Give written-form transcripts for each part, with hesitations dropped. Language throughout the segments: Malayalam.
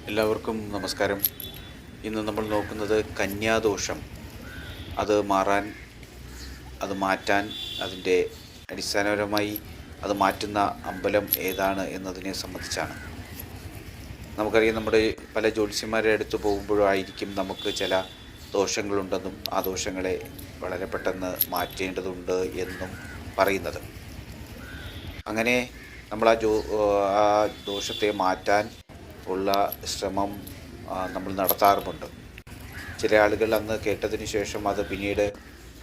എല്ലാവർക്കും നമസ്കാരം. ഇന്ന് നമ്മൾ നോക്കുന്നത് കന്യാദോഷം. അത് മാറ്റാൻ അതിൻ്റെ അടിസ്ഥാനപരമായി അത് മാറ്റുന്ന അമ്പലം ഏതാണ് എന്നതിനെ സംബന്ധിച്ചാണ്. നമുക്കറിയാം, നമ്മുടെ പല ജ്യോത്സ്യന്മാരുടെ അടുത്ത് പോകുമ്പോഴായിരിക്കും നമുക്ക് ചില ദോഷങ്ങളുണ്ടെന്നും ആ ദോഷങ്ങളെ വളരെ പെട്ടെന്ന് മാറ്റേണ്ടതുണ്ട് എന്നും പറയുന്നത്. അങ്ങനെ നമ്മൾ ആ ദോഷത്തെ മാറ്റാൻ ഉള്ള ശ്രമം നമ്മൾ നടത്താറുമുണ്ട്. ചില ആളുകൾ അന്ന് കേട്ടതിന് ശേഷം അത് പിന്നീട്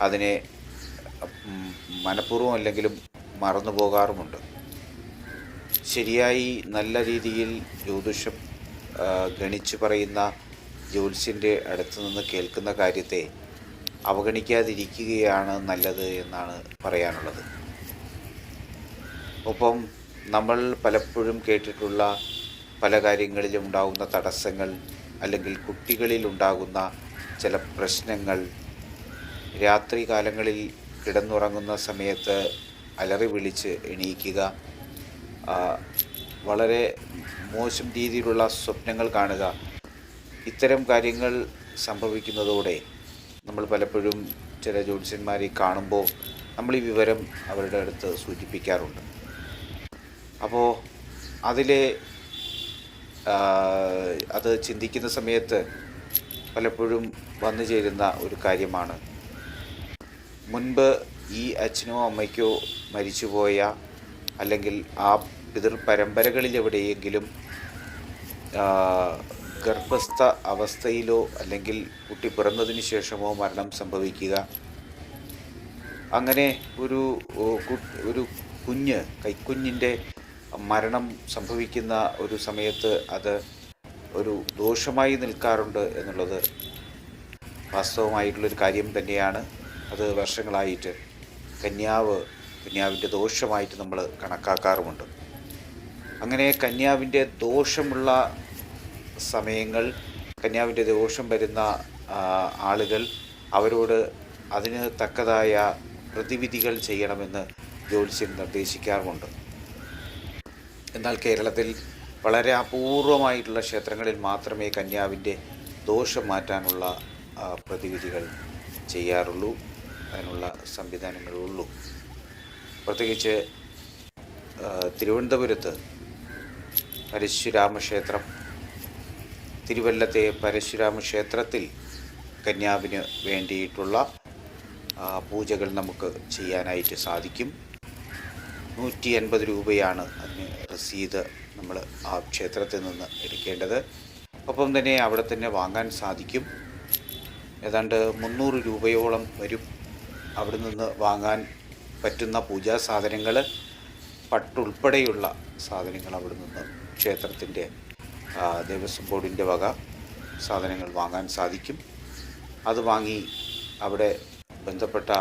അതിനെ മനഃപൂർവ്വം അല്ലെങ്കിലും മറന്നു പോകാറുമുണ്ട്. ശരിയായി നല്ല രീതിയിൽ ജ്യോതിഷം ഗണിച്ചു പറയുന്ന ജ്യോത്സ്യൻ്റെ അടുത്ത് നിന്ന് കേൾക്കുന്ന കാര്യത്തെ അവഗണിക്കാതിരിക്കുകയാണ് നല്ലത് എന്നാണ് പറയാനുള്ളത്. ഒപ്പം നമ്മൾ പലപ്പോഴും കേട്ടിട്ടുള്ള പല കാര്യങ്ങളിലും ഉണ്ടാകുന്ന തടസ്സങ്ങൾ, അല്ലെങ്കിൽ കുട്ടികളിൽ ഉണ്ടാകുന്ന ചില പ്രശ്നങ്ങൾ, രാത്രി കാലങ്ങളിൽ കിടന്നുറങ്ങുന്ന സമയത്ത് അലറി വിളിച്ച് എണീക്കുക, വളരെ മോശം രീതിയിലുള്ള സ്വപ്നങ്ങൾ കാണുക, ഇത്തരം കാര്യങ്ങൾ സംഭവിക്കുന്നതോടെ നമ്മൾ പലപ്പോഴും ചില ജ്യോത്സ്യന്മാരെ കാണുമ്പോൾ നമ്മൾ ഈ വിവരം അവരുടെ അടുത്ത് സൂചിപ്പിക്കാറുണ്ട്. അപ്പോൾ അത് ചിന്തിക്കുന്ന സമയത്ത് പലപ്പോഴും വന്നു ചേരുന്ന ഒരു കാര്യമാണ്, മുൻപ് ഈ അച്ഛനോ അമ്മയ്ക്കോ മരിച്ചുപോയ, അല്ലെങ്കിൽ ആ പിതൃപരമ്പരകളിൽ എവിടെയെങ്കിലും ഗർഭസ്ഥ അവസ്ഥയിലോ അല്ലെങ്കിൽ കുട്ടി പിറന്നതിന് ശേഷമോ മരണം സംഭവിക്കുക. അങ്ങനെ ഒരു കൈക്കുഞ്ഞിൻ്റെ മരണം സംഭവിക്കുന്ന ഒരു സമയത്ത് അത് ഒരു ദോഷമായി നിൽക്കാറുണ്ട് എന്നുള്ളത് വാസ്തവമായിട്ടുള്ളൊരു കാര്യം തന്നെയാണ്. അത് വർഷങ്ങളായിട്ട് കന്യാവിൻ്റെ ദോഷമായിട്ട് നമ്മൾ കണക്കാക്കാറുമുണ്ട്. അങ്ങനെ കന്യാവിൻ്റെ ദോഷമുള്ള സമയങ്ങൾ, കന്യാവിൻ്റെ ദോഷം വരുന്ന ആളുകൾ, അവരോട് അതിന് തക്കതായ പ്രതിവിധികൾ ചെയ്യണമെന്ന് ജ്യോത്സ്യൻ നിർദ്ദേശിക്കാറുമുണ്ട്. എന്നാൽ കേരളത്തിൽ വളരെ അപൂർവമായിട്ടുള്ള ക്ഷേത്രങ്ങളിൽ മാത്രമേ കന്യാവിൻ്റെ ദോഷം മാറ്റാനുള്ള പ്രതിവിധികൾ ചെയ്യാറുള്ളൂ, അതിനുള്ള സംവിധാനങ്ങളുള്ളൂ. പ്രത്യേകിച്ച് തിരുവനന്തപുരത്ത് പരശുരാമക്ഷേത്രം, തിരുവല്ലത്തെ പരശുരാമക്ഷേത്രത്തിൽ കന്യാവിന് വേണ്ടിയിട്ടുള്ള പൂജകൾ നമുക്ക് ചെയ്യാനായിട്ട് സാധിക്കും. 150 രൂപയാണ് അതിന് രസീത് നമ്മൾ ആ ക്ഷേത്രത്തിൽ നിന്ന് എടുക്കേണ്ടത്. ഒപ്പം തന്നെ അവിടെ തന്നെ വാങ്ങാൻ സാധിക്കും. ഏതാണ്ട് 300 രൂപയോളം വരും അവിടെ നിന്ന് വാങ്ങാൻ പറ്റുന്ന പൂജാ സാധനങ്ങൾ, പട്ടുൾപ്പെടെയുള്ള സാധനങ്ങൾ അവിടെ നിന്ന് ക്ഷേത്രത്തിൻ്റെ ദേവസ്വം ബോർഡിൻ്റെ വക സാധനങ്ങൾ വാങ്ങാൻ സാധിക്കും. അത് വാങ്ങി അവിടെ ബന്ധപ്പെട്ട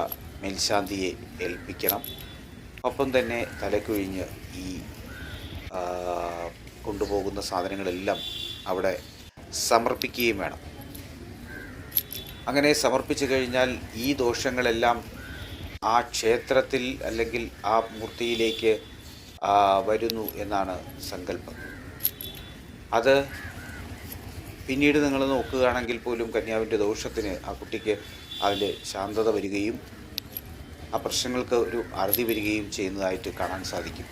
മേൽശാന്തിയെ ഏൽപ്പിക്കണം. ഒപ്പം തന്നെ തലക്കൊഴിഞ്ഞ് ഈ കൊണ്ടുപോകുന്ന സാധനങ്ങളെല്ലാം അവിടെ സമർപ്പിക്കുകയും വേണം. അങ്ങനെ സമർപ്പിച്ചു കഴിഞ്ഞാൽ ഈ ദോഷങ്ങളെല്ലാം ആ ക്ഷേത്രത്തിൽ അല്ലെങ്കിൽ ആ മൂർത്തിയിലേക്ക് വരുന്നു എന്നാണ് സങ്കല്പം. അത് പിന്നീട് നിങ്ങൾ നോക്കുകയാണെങ്കിൽ പോലും കന്യാവിൻ്റെ ദോഷത്തിന് ആ കുട്ടിക്ക് അതിൽ ശാന്തത വരികയും ആ പ്രശ്നങ്ങൾക്ക് ഒരു അറുതി വരികയും ചെയ്യുന്നതായിട്ട് കാണാൻ സാധിക്കും.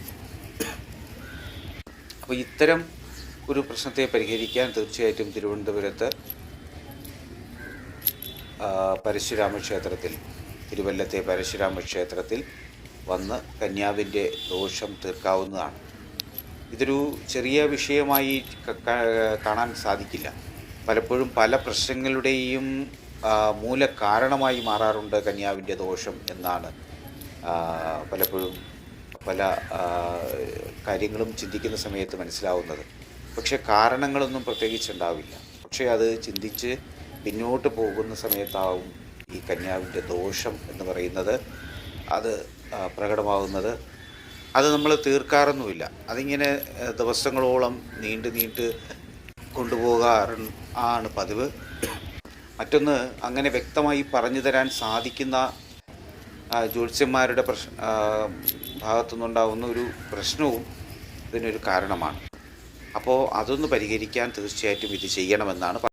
അപ്പോൾ ഇത്തരം ഒരു പ്രശ്നത്തെ പരിഹരിക്കാൻ തീർച്ചയായിട്ടും തിരുവനന്തപുരത്ത് പരശുരാമക്ഷേത്രത്തിൽ, തിരുവല്ലത്തെ പരശുരാമക്ഷേത്രത്തിൽ വന്ന് കന്യാവിൻ്റെ ദോഷം തീർക്കാവുന്നതാണ്. ഇതൊരു ചെറിയ വിഷയമായി കാണാൻ സാധിക്കില്ല. പലപ്പോഴും പല പ്രശ്നങ്ങളുടെയും മൂല കാരണമായി മാറാറുണ്ട് കന്യാവിൻ്റെ ദോഷം എന്നാണ് പലപ്പോഴും പല കാര്യങ്ങളും ചിന്തിക്കുന്ന സമയത്ത് മനസ്സിലാവുന്നത്. പക്ഷേ കാരണങ്ങളൊന്നും പ്രത്യേകിച്ചുണ്ടാവില്ല. പക്ഷേ അത് ചിന്തിച്ച് പിന്നോട്ട് പോകുന്ന സമയത്താവും ഈ കന്യാവിൻ്റെ ദോഷം എന്ന് പറയുന്നത് അത് പ്രകടമാകുന്നത്. അത് നമ്മൾ തീർക്കാറൊന്നുമില്ല. അതിങ്ങനെ ദിവസങ്ങളോളം നീണ്ട് കൊണ്ടുപോകാറാണ് പതിവ്. മറ്റൊന്ന്, അങ്ങനെ വ്യക്തമായി പറഞ്ഞു തരാൻ സാധിക്കുന്ന ജ്യോത്സ്യന്മാരുടെ ഭാഗത്തുനിന്നുണ്ടാകുന്ന ഒരു പ്രശ്നവും ഇതിനൊരു കാരണമാണ്. അപ്പോൾ അതൊന്ന് പരിഹരിക്കാൻ തീർച്ചയായിട്ടും ഇത് ചെയ്യണമെന്നാണ്